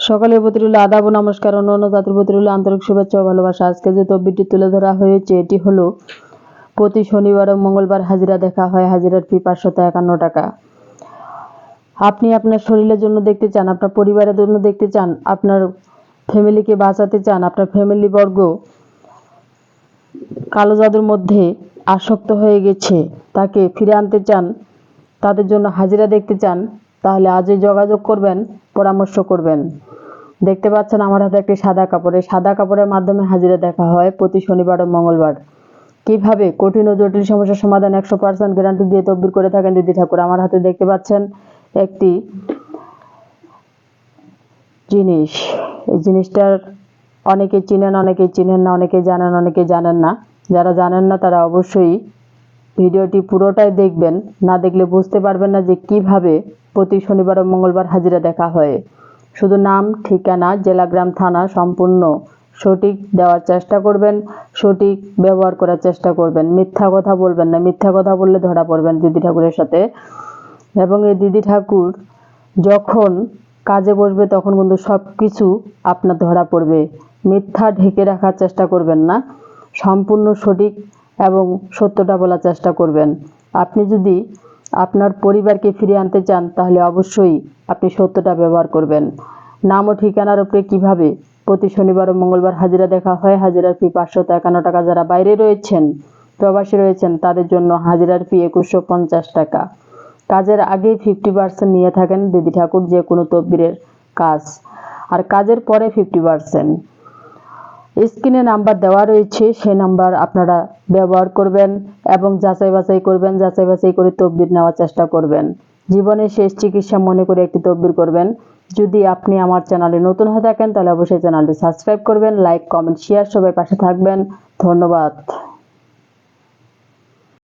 সকলের প্রতি রইল আদাব ও নমস্কার, অন্যান্য জাতির প্রতি রইল আন্তরিক শুভেচ্ছা ও ভালোবাসা। আজকে যে তদবিরটি তুলে ধরা হয়েছে এটি হলো প্রতি শনিবার ও মঙ্গলবার হাজিরা দেখা হয়। হাজিরার ফি 551 টাকা। আপনি আপনার শরীরের জন্য দেখতে চান, আপনার পরিবারের জন্য দেখতে চান, আপনার ফ্যামিলিকে বাঁচাতে চান, আপনার ফ্যামিলি বর্গ কালো জাদুর মধ্যে আসক্ত হয়ে গেছে, তাকে ফিরে আনতে চান, তাদের জন্য হাজিরা দেখতে চান, তাহলে আজই যোগাযোগ করবেন, পরামর্শ করবেন। দেখতে পাচ্ছেন আমার হাতে একটি সাদা কাপড়। এই সাদা কাপড়ের মাধ্যমে হাজিরা দেখা হয় প্রতি শনিবার ও মঙ্গলবার। কিভাবে কঠিন ও জটিল সমস্যার সমাধান 100% গ্যারান্টি দিয়ে তদবির করে থাকেন দিদি ঠাকুর। আমার হাতে দেখতে পাচ্ছেন একটি জিনিস। এই জিনিসটার অনেকে চিনেন, অনেকে চিনেন না, অনেকে জানেন, অনেকে জানেন না। যারা জানেন না তারা অবশ্যই ভিডিওটি পুরোটাই দেখবেন, না দেখলে বুঝতে পারবেন না যে কিভাবে প্রতি শনিবার ও মঙ্গলবার হাজিরা দেখা হয়। শুধু নাম, ঠিকানা, জেলা, গ্রাম, থানা সম্পূর্ণ সঠিক দেওয়ার চেষ্টা করবেন, সঠিক ব্যবহার করার চেষ্টা করবেন। মিথ্যা কথা বলবেন না, মিথ্যা কথা বললে ধরা পড়বেন দিদি ঠাকুরের সাথে। এবং এই দিদি ঠাকুর যখন কাজে বসবে তখন কিন্তু সব কিছু আপনার ধরা পড়বে। মিথ্যা ঢেকে রাখার চেষ্টা করবেন না, সম্পূর্ণ সঠিক এবং সত্যটা বলার চেষ্টা করবেন। আপনি যদি আপনার পরিবারকে ফিরিয়ে আনতে চান তাহলে অবশ্যই আপনি সত্যটা ব্যবহার করবেন। নাম ও ঠিকানার উপরে কিভাবে প্রতি শনিবার ও মঙ্গলবার হাজিরা দেখা হয়। হাজিরার ফি 551 টাকা। যারা বাইরে রয়েছেন, প্রবাসী রয়েছেন, তাদের জন্য হাজিরার ফি 2150 টাকা। কাজের আগে 50% নিয়ে থাকেন দিদি ঠাকুর যে কোনো তদবিরের কাজ, আর কাজের পরে 50%। স্ক্রিনে নাম্বার দেওয়া রয়েছে, সেই নাম্বার আপনারা ব্যবহার করবেন এবং যাচাই বাছাই করবেন। যাচাই বাছাই করে তদবির নেওয়ার চেষ্টা করবেন। জীবনের শেষ চিকিৎসা মনে করে একটি তদবির করবেন। যদি আপনি আমার চ্যানেলে নতুন হয়ে থাকেন তাহলে অবশ্যই চ্যানেলটি সাবস্ক্রাইব করবেন, লাইক, কমেন্ট, শেয়ার, সবাই পাশে থাকবেন। ধন্যবাদ।